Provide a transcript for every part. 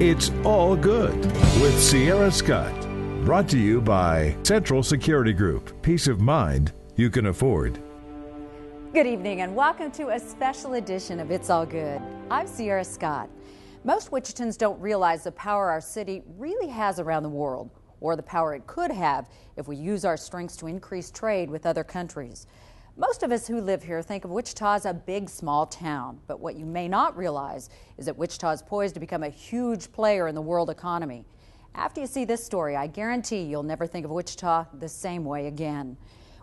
It's All Good with Sierra Scott. Brought to you by Central Security Group. Peace of mind you can afford. Good evening and welcome to a special edition of It's All Good. I'm Sierra Scott. Most Wichitans don't realize the power our city really has around the world, or the power it could have if we use our strengths to increase trade with other countries. Most of us who live here think of Wichita as a big, small town, but what you may not realize is that Wichita is poised to become a huge player in the world economy. After you see this story, I guarantee you'll never think of Wichita the same way again.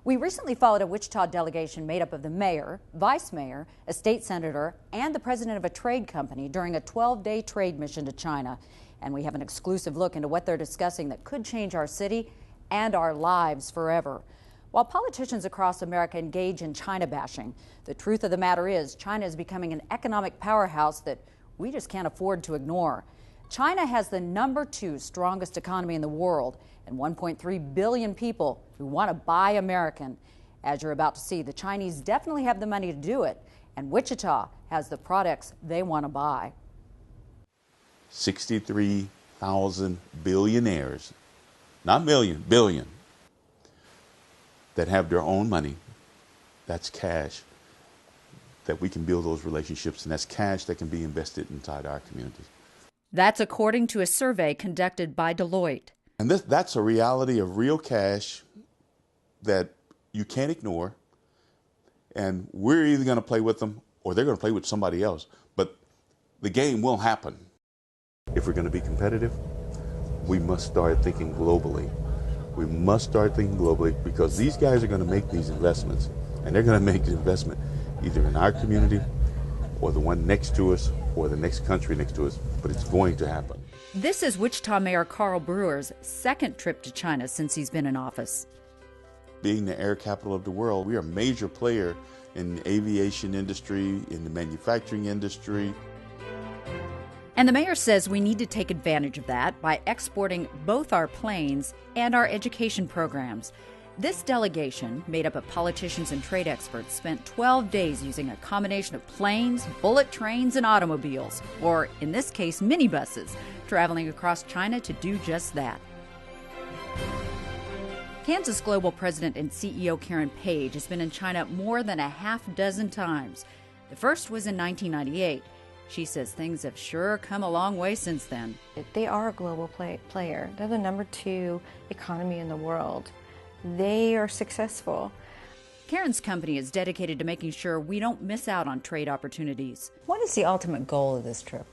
We recently followed a Wichita delegation made up of the mayor, vice mayor, a state senator, and the president of a trade company during a 12-day trade mission to China. And we have an exclusive look into what they're discussing that could change our city and our lives forever. While politicians across America engage in China bashing, the truth of the matter is China is becoming an economic powerhouse that we just can't afford to ignore. China has the #2 strongest economy in the world and 1.3 billion people who want to buy American. As you're about to see, the Chinese definitely have the money to do it, and Wichita has the products they want to buy. 63,000 billionaires, not million, billion, that have their own money. That's cash that we can build those relationships, and that's cash that can be invested inside our communities. That's according to a survey conducted by Deloitte. And that's a reality of real cash that you can't ignore, and we're either going to play with them or they're going to play with somebody else, but the game will happen. If we're going to be competitive, we must start thinking globally. We must start thinking globally because these guys are going to make these investments, and they're going to make the investment either in our community or the one next to us or the next country next to us, but it's going to happen. This is Wichita Mayor Carl Brewer's second trip to China since he's been in office. Being the air capital of the world, we are a major player in the aviation industry, in the manufacturing industry. And the mayor says we need to take advantage of that by exporting both our planes and our education programs. This delegation, made up of politicians and trade experts, spent 12 days using a combination of planes, bullet trains, and automobiles, or in this case, minibuses, traveling across China to do just that. Kansas Global President and CEO Karen Page has been in China more than a half dozen times. The first was in 1998. She says things have sure come a long way since then. They are a global player. They're the #2 economy in the world. They are successful. Karen's company is dedicated to making sure we don't miss out on trade opportunities. What is the ultimate goal of this trip?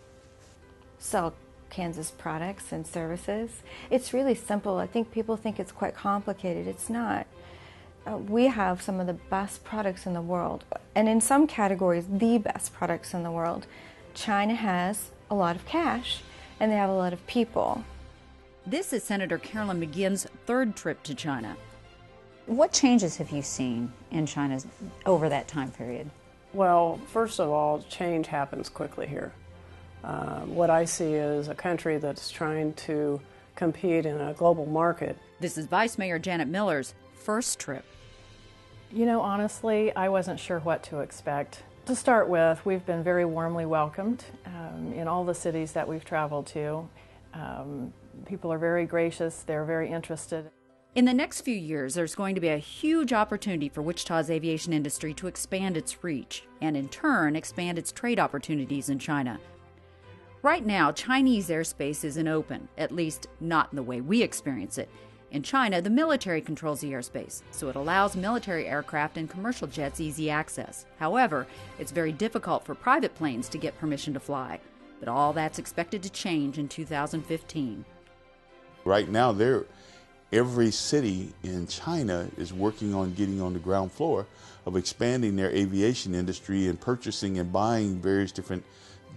Sell Kansas products and services. It's really simple. I think people think it's quite complicated. It's not. We have some of the best products in the world, and in some categories, the best products in the world. China has a lot of cash, and they have a lot of people. This is Senator Carolyn McGinn's third trip to China. What changes have you seen in China over that time period? Well, first of all, change happens quickly here. What I see is a country that's trying to compete in a global market. This is Vice Mayor Janet Miller's first trip. You know, honestly, I wasn't sure what to expect. To start with, we've been very warmly welcomed in all the cities that we've traveled to. People are very gracious, they're very interested. In the next few years, there's going to be a huge opportunity for Wichita's aviation industry to expand its reach and, in turn, expand its trade opportunities in China. Right now, Chinese airspace isn't open, at least not in the way we experience it. In China, the military controls the airspace, so it allows military aircraft and commercial jets easy access. However, it's very difficult for private planes to get permission to fly. But all that's expected to change in 2015. Right now, every city in China is working on getting on the ground floor of expanding their aviation industry and purchasing and buying various different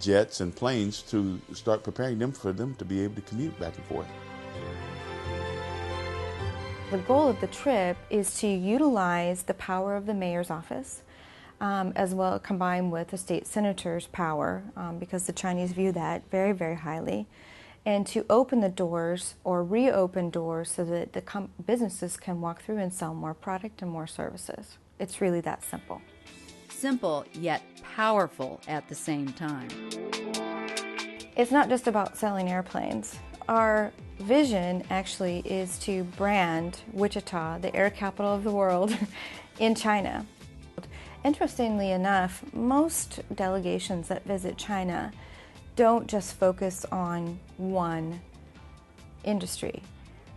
jets and planes to start preparing them for them to be able to commute back and forth. The goal of the trip is to utilize the power of the mayor's office, as well combined with the state senator's power, because the Chinese view that very, very highly, and to open the doors or reopen doors so that the businesses can walk through and sell more product and more services. It's really that simple. Simple, yet powerful at the same time. It's not just about selling airplanes. Our vision actually is to brand Wichita, the air capital of the world, in China. Interestingly enough, most delegations that visit China don't just focus on one industry.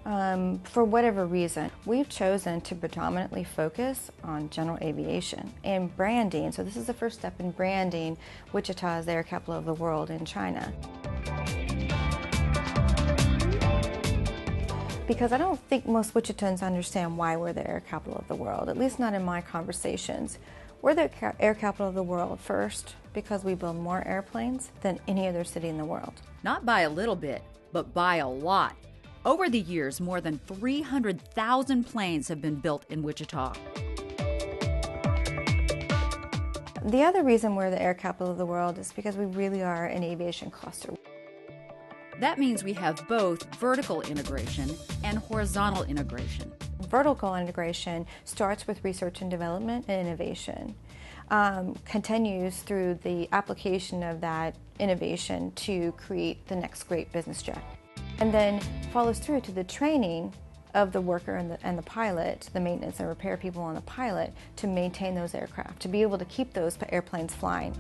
For whatever reason, we've chosen to predominantly focus on general aviation and branding. So this is the first step in branding Wichita as the air capital of the world in China. Because I don't think most Wichitans understand why we're the air capital of the world, at least not in my conversations. We're the air capital of the world first because we build more airplanes than any other city in the world. Not by a little bit, but by a lot. Over the years, more than 300,000 planes have been built in Wichita. The other reason we're the air capital of the world is because we really are an aviation cluster. That means we have both vertical integration and horizontal integration. Vertical integration starts with research and development and innovation, continues through the application of that innovation to create the next great business jet, and then follows through to the training of the worker and the pilot, the maintenance and repair people and the pilot, to maintain those aircraft, to be able to keep those airplanes flying.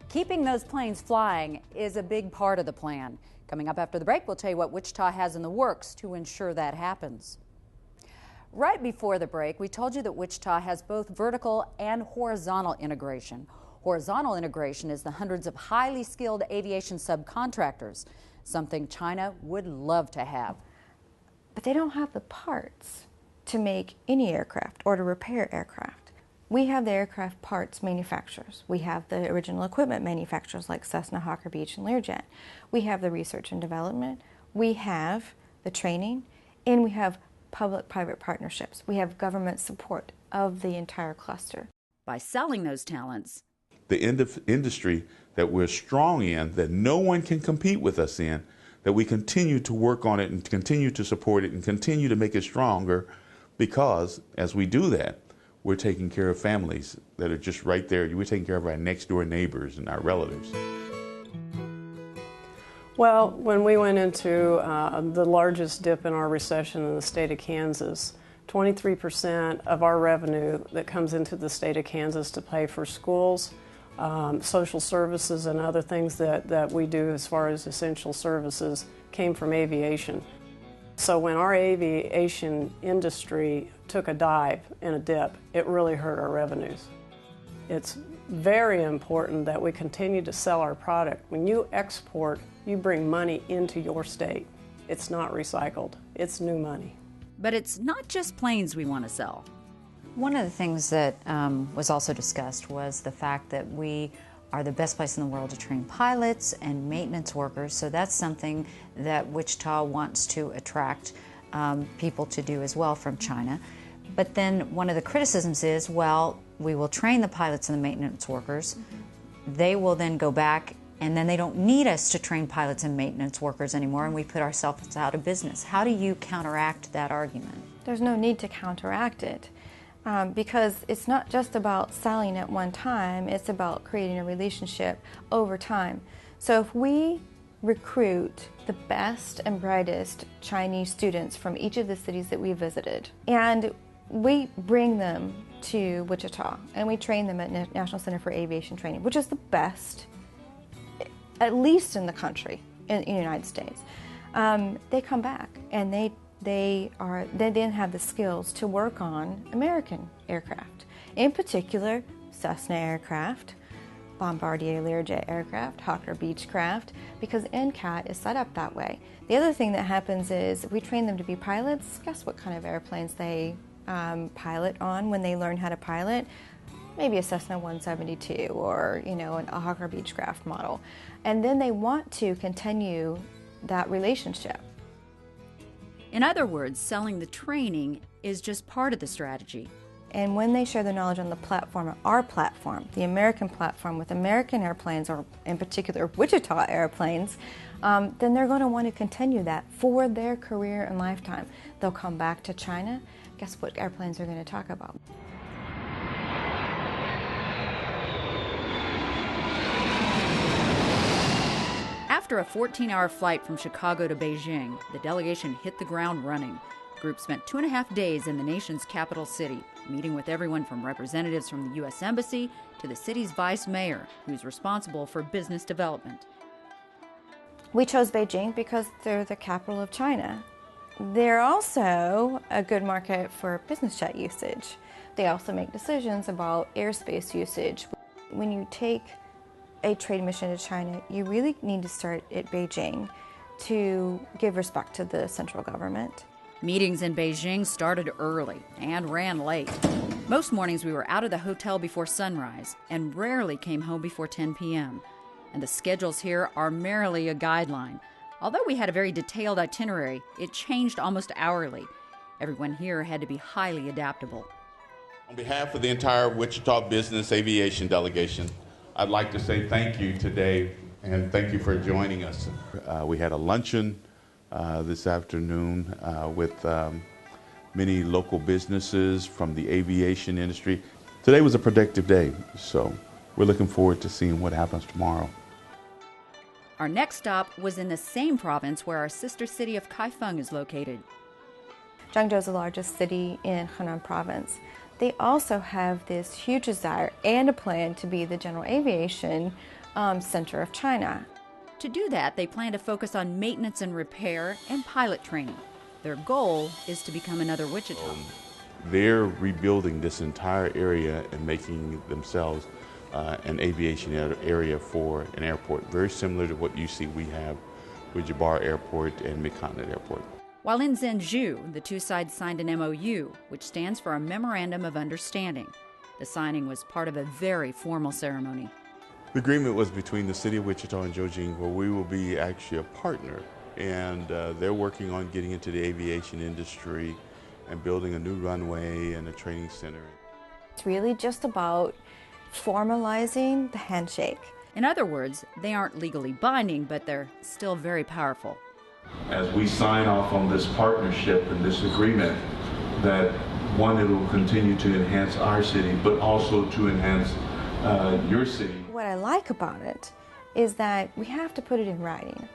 Keeping those planes flying is a big part of the plan. Coming up after the break, we'll tell you what Wichita has in the works to ensure that happens. Right before the break, we told you that Wichita has both vertical and horizontal integration. Horizontal integration is the hundreds of highly skilled aviation subcontractors, something China would love to have. But they don't have the parts to make any aircraft or to repair aircraft. We have the aircraft parts manufacturers. We have the original equipment manufacturers like Cessna, Hawker Beach, and Learjet. We have the research and development. We have the training, and we have public-private partnerships. We have government support of the entire cluster. By selling those talents, the industry that we're strong in, that no one can compete with us in, that we continue to work on it and continue to support it and continue to make it stronger, because as we do that, we're taking care of families that are just right there. We're taking care of our next door neighbors and our relatives. Well, when we went into the largest dip in our recession in the state of Kansas, 23% of our revenue that comes into the state of Kansas to pay for schools, social services, and other things that we do as far as essential services came from aviation. So when our aviation industry took a dive and a dip, it really hurt our revenues. It's very important that we continue to sell our product. When you export, you bring money into your state. It's not recycled, it's new money. But it's not just planes we want to sell. One of the things that was also discussed was the fact that we are the best place in the world to train pilots and maintenance workers, so that's something that Wichita wants to attract people to do as well from China. But then one of the criticisms is, well, we will train the pilots and the maintenance workers. They will then go back, and then they don't need us to train pilots and maintenance workers anymore, and we put ourselves out of business. How do you counteract that argument? There's no need to counteract it. Because it's not just about selling at one time, it's about creating a relationship over time. So if we recruit the best and brightest Chinese students from each of the cities that we visited, and we bring them to Wichita, and we train them at National Center for Aviation Training, which is the best, at least in the country, in the United States, they come back, and they then have the skills to work on American aircraft, in particular Cessna aircraft, Bombardier Learjet aircraft, Hawker Beechcraft, because NCAT is set up that way. The other thing that happens is we train them to be pilots. Guess what kind of airplanes they pilot on when they learn how to pilot? Maybe a Cessna 172 or a Hawker Beechcraft model. And then they want to continue that relationship. In other words, selling the training is just part of the strategy. And when they share their knowledge on the platform, our platform, the American platform with American airplanes, or in particular Wichita airplanes, then they're going to want to continue that for their career and lifetime. They'll come back to China. Guess what airplanes they're going to talk about? After a 14-hour flight from Chicago to Beijing, the delegation hit the ground running. The group spent 2.5 days in the nation's capital city, meeting with everyone from representatives from the U.S. Embassy to the city's vice mayor, who's responsible for business development. We chose Beijing because they're the capital of China. They're also a good market for business jet usage. They also make decisions about airspace usage. When you take a trade mission to China, you really need to start at Beijing to give respect to the central government. Meetings in Beijing started early and ran late. Most mornings we were out of the hotel before sunrise and rarely came home before 10 p.m. And the schedules here are merely a guideline. Although we had a very detailed itinerary, it changed almost hourly. Everyone here had to be highly adaptable. On behalf of the entire Wichita Business Aviation Delegation, I'd like to say thank you today, and thank you for joining us. We had a luncheon this afternoon with many local businesses from the aviation industry. Today was a productive day, so we're looking forward to seeing what happens tomorrow. Our next stop was in the same province where our sister city of Kaifeng is located. Zhangzhou is the largest city in Henan province. They also have this huge desire and a plan to be the general aviation center of China. To do that, they plan to focus on maintenance and repair and pilot training. Their goal is to become another Wichita. They're rebuilding this entire area and making themselves an aviation area for an airport, very similar to what you see we have with Jabbar Airport and Mid-Continent Airport. While in Zhengzhou, the two sides signed an MOU, which stands for a Memorandum of Understanding. The signing was part of a very formal ceremony. The agreement was between the city of Wichita and Zhejiang, where we will be actually a partner, and they're working on getting into the aviation industry and building a new runway and a training center. It's really just about formalizing the handshake. In other words, they aren't legally binding, but they're still very powerful. As we sign off on this partnership and this agreement, that one, it will continue to enhance our city, but also to enhance your city. What I like about it is that we have to put it in writing.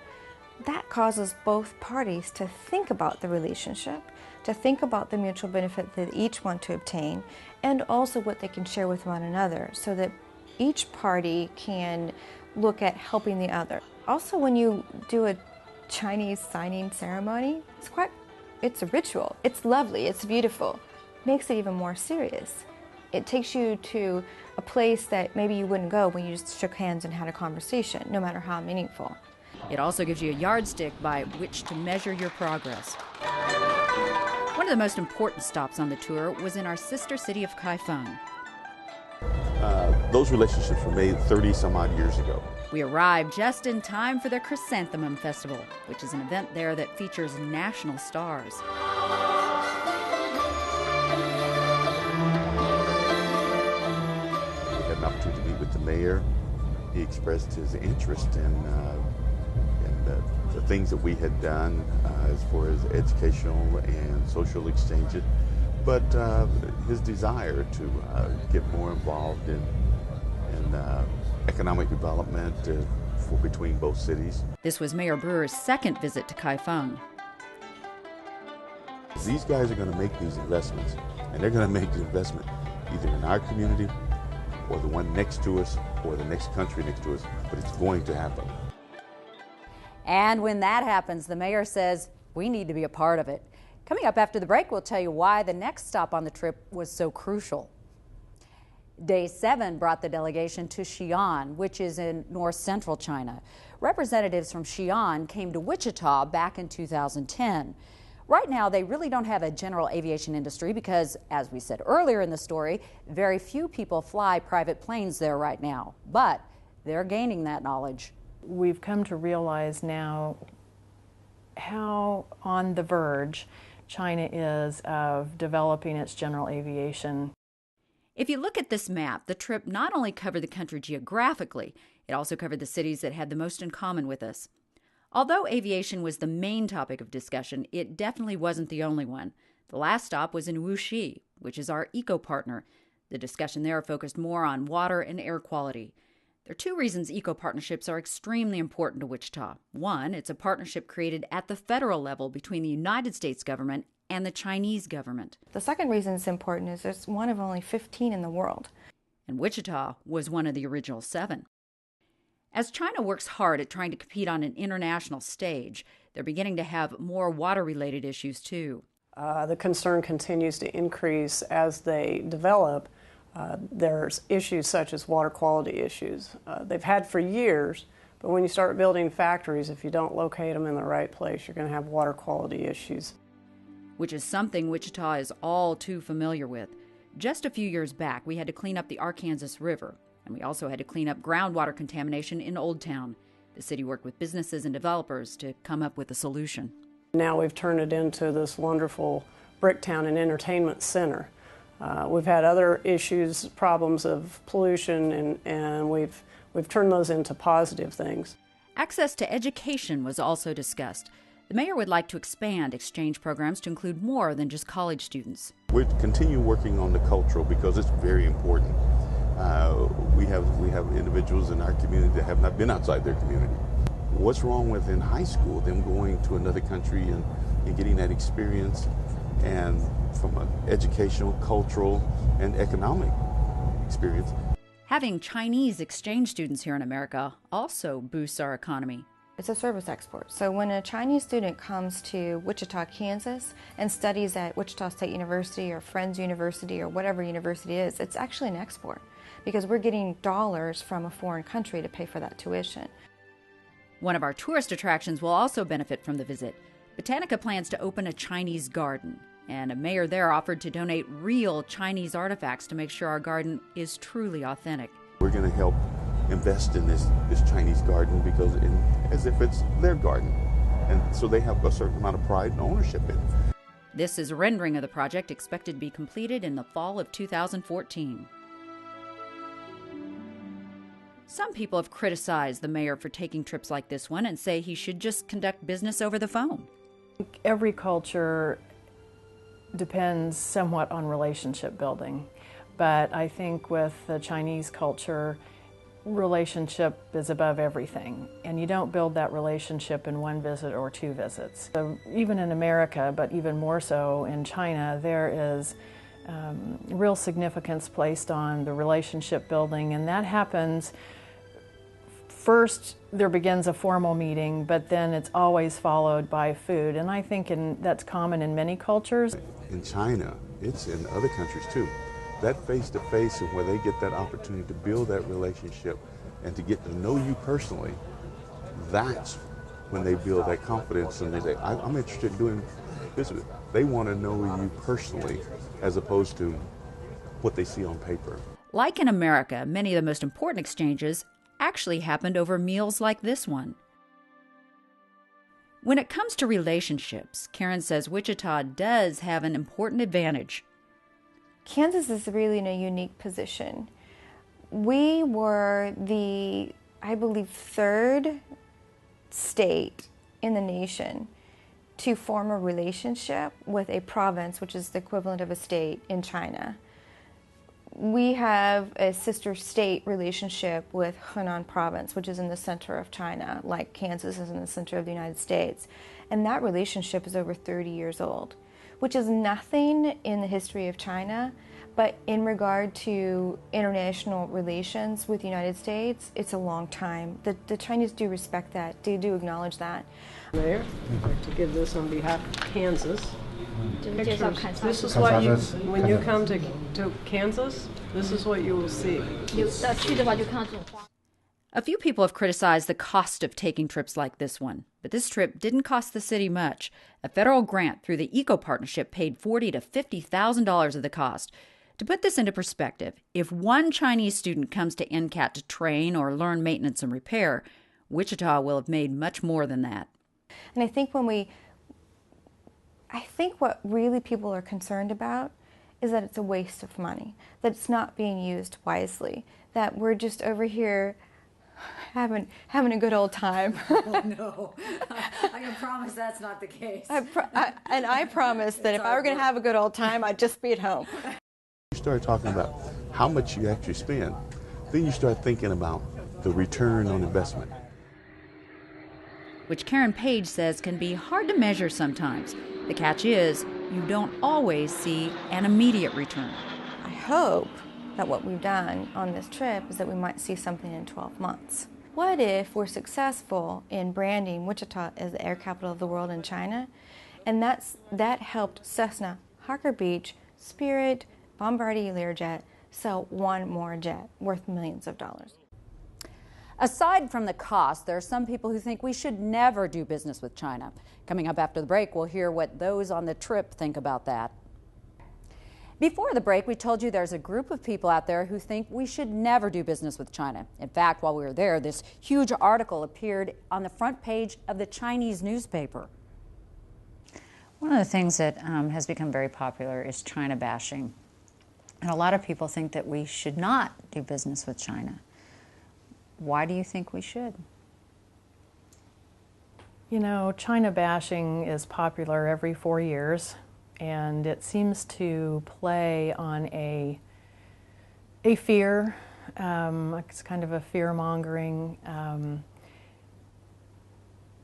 That causes both parties to think about the relationship, to think about the mutual benefit that each want to obtain, and also what they can share with one another, so that each party can look at helping the other. Also, when you do a Chinese signing ceremony, it's a ritual. It's lovely, it's beautiful. Makes it even more serious. It takes you to a place that maybe you wouldn't go when you just shook hands and had a conversation, no matter how meaningful. It also gives you a yardstick by which to measure your progress. One of the most important stops on the tour was in our sister city of Kaifeng. Those relationships were made 30 some odd years ago. We arrived just in time for the Chrysanthemum Festival, which is an event there that features national stars. We had an opportunity to meet with the mayor. He expressed his interest in the things that we had done as far as educational and social exchanges, but his desire to get more involved in economic development between both cities. This was Mayor Brewer's second visit to Kaifeng. These guys are going to make these investments, and they're going to make the investment either in our community or the one next to us or the next country next to us, but it's going to happen. And when that happens, the mayor says we need to be a part of it. Coming up after the break, we'll tell you why the next stop on the trip was so crucial. Day 7 brought the delegation to Xi'an, which is in north-central China. Representatives from Xi'an came to Wichita back in 2010. Right now, they really don't have a general aviation industry because, as we said earlier in the story, very few people fly private planes there right now. But they're gaining that knowledge. We've come to realize now how on the verge China is of developing its general aviation. If you look at this map, the trip not only covered the country geographically, it also covered the cities that had the most in common with us. Although aviation was the main topic of discussion, it definitely wasn't the only one. The last stop was in Wuxi, which is our eco partner. The discussion there focused more on water and air quality. There are two reasons eco-partnerships are extremely important to Wichita. One, it's a partnership created at the federal level between the United States government and the Chinese government. The second reason it's important is it's one of only 15 in the world. And Wichita was one of the original 7. As China works hard at trying to compete on an international stage, they're beginning to have more water-related issues too. The concern continues to increase as they develop. There's issues such as water quality issues. They've had for years, but when you start building factories, if you don't locate them in the right place, you're going to have water quality issues. Which is something Wichita is all too familiar with. Just a few years back, we had to clean up the Arkansas River, and we also had to clean up groundwater contamination in Old Town. The city worked with businesses and developers to come up with a solution. Now we've turned it into this wonderful brick town and entertainment center. We've had other issues, problems of pollution, and we've turned those into positive things. Access to education was also discussed. The mayor would like to expand exchange programs to include more than just college students. We'll continue working on the cultural because it's very important. We have individuals in our community that have not been outside their community. What's wrong with in high school, them going to another country and getting that experience, and from an educational, cultural, and economic experience. Having Chinese exchange students here in America also boosts our economy. It's a service export. So when a Chinese student comes to Wichita, Kansas, and studies at Wichita State University or Friends University or whatever university it is, it's actually an export because we're getting dollars from a foreign country to pay for that tuition. One of our tourist attractions will also benefit from the visit. Botanica plans to open a Chinese garden, and a mayor there offered to donate real Chinese artifacts to make sure our garden is truly authentic. We're going to help invest in this Chinese garden because as if it's their garden, and so they have a certain amount of pride and ownership in it. This is a rendering of the project expected to be completed in the fall of 2014. Some people have criticized the mayor for taking trips like this one and say he should just conduct business over the phone. Every culture depends somewhat on relationship building, but I think with the Chinese culture, relationship is above everything, and you don't build that relationship in one visit or 2 visits. So even in America, but even more so in China, there is real significance placed on the relationship building, and that happens first. There begins a formal meeting, but then it's always followed by food, and I think that's common in many cultures. In China, it's in other countries too. That face-to-face and where they get that opportunity to build that relationship and to get to know you personally, that's when they build that confidence and they say, I'm interested in doing business. They want to know you personally as opposed to what they see on paper. Like in America, many of the most important exchanges actually happened over meals like this one. When it comes to relationships, Karen says Wichita does have an important advantage. Kansas is really in a unique position. We were the, I believe, 3rd state in the nation to form a relationship with a province, which is the equivalent of a state in China. We have a sister state relationship with Henan province, which is in the center of China, like Kansas is in the center of the United States. And that relationship is over 30 years old, which is nothing in the history of China, but in regard to international relations with the United States, it's a long time. The Chinese do respect that, they do acknowledge that. Mayor, I'd like to give this on behalf of Kansas. Pictures. This is what you, when you come to Kansas, this is what you will see. A few people have criticized the cost of taking trips like this one, but this trip didn't cost the city much. A federal grant through the Eco Partnership paid $40,000 to $50,000 of the cost. To put this into perspective, if one Chinese student comes to NCAT to train or learn maintenance and repair, Wichita will have made much more than that. And I think what really people are concerned about is that it's a waste of money, that it's not being used wisely, that we're just over here having a good old time. Oh, no. I can promise that's not the case. I promise that if I were going to have a good old time, I'd just be at home. You start talking about how much you actually spend, then you start thinking about the return on investment. Which Karen Page says can be hard to measure sometimes. The catch is, you don't always see an immediate return. I hope that what we've done on this trip is that we might see something in 12 months. What if we're successful in branding Wichita as the air capital of the world in China? And that helped Cessna, Hawker Beach, Spirit, Bombardier Learjet sell one more jet worth millions of dollars. Aside from the cost, there are some people who think we should never do business with China. Coming up after the break, we'll hear what those on the trip think about that. Before the break, we told you there's a group of people out there who think we should never do business with China. In fact, while we were there, this huge article appeared on the front page of the Chinese newspaper. One of the things that has become very popular is China bashing. And a lot of people think that we should not do business with China. Why do you think we should? You know, China bashing is popular every 4 years, and it seems to play on a fear. It's kind of a fear-mongering.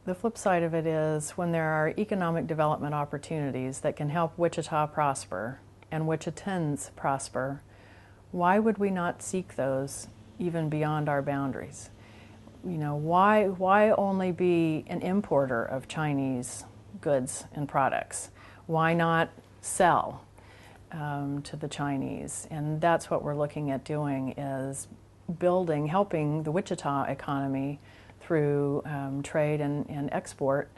The flip side of it is when there are economic development opportunities that can help Wichita prosper and Wichitans prosper, why would we not seek those even beyond our boundaries? You know, why only be an importer of Chinese goods and products? Why not sell to the Chinese? And that's what we're looking at doing, is helping the Wichita economy through trade and export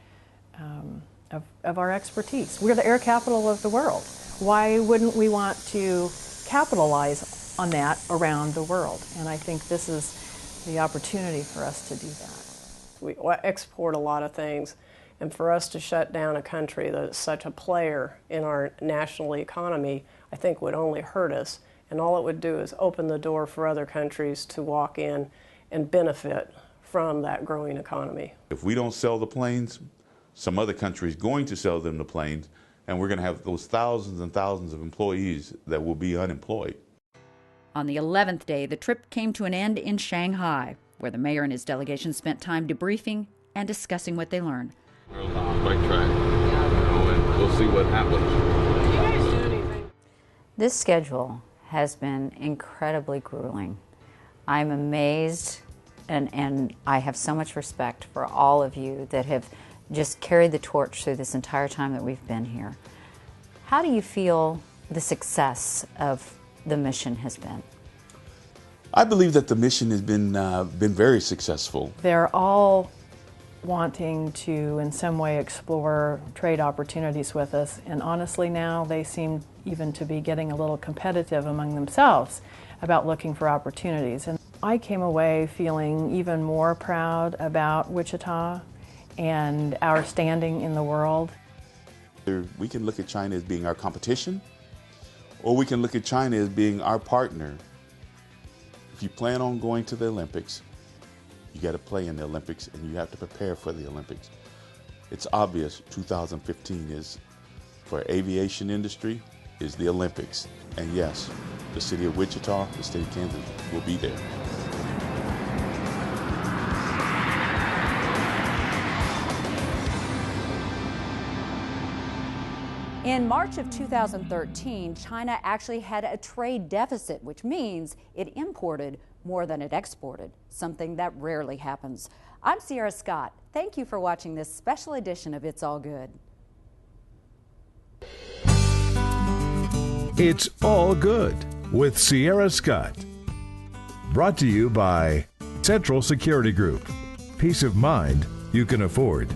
of our expertise. We're the air capital of the world. Why wouldn't we want to capitalize on that around the world? And I think this is the opportunity for us to do that. We export a lot of things, and for us to shut down a country that's such a player in our national economy, I think would only hurt us, and all it would do is open the door for other countries to walk in and benefit from that growing economy. If we don't sell the planes, some other country is going to sell them the planes, and we're going to have those thousands and thousands of employees that will be unemployed. On the 11th day, the trip came to an end in Shanghai, where the mayor and his delegation spent time debriefing and discussing what they learned. We're on the right track, and we'll see what happens. Do you guys do anything? This schedule has been incredibly grueling. I'm amazed, and I have so much respect for all of you that have just carried the torch through this entire time that we've been here. How do you feel the success of the mission has been? I believe that the mission has been very successful. They're all wanting to, in some way, explore trade opportunities with us, and honestly now they seem even to be getting a little competitive among themselves about looking for opportunities. And I came away feeling even more proud about Wichita and our standing in the world. We can look at China as being our competition, or we can look at China as being our partner. If you plan on going to the Olympics, you got to play in the Olympics and you have to prepare for the Olympics. It's obvious 2015 is, for aviation industry, is the Olympics. And yes, the city of Wichita, the state of Kansas will be there. In March of 2013, China actually had a trade deficit, which means it imported more than it exported, something that rarely happens. I'm Sierra Scott. Thank you for watching this special edition of It's All Good. It's All Good with Sierra Scott. Brought to you by Central Security Group. Peace of mind you can afford.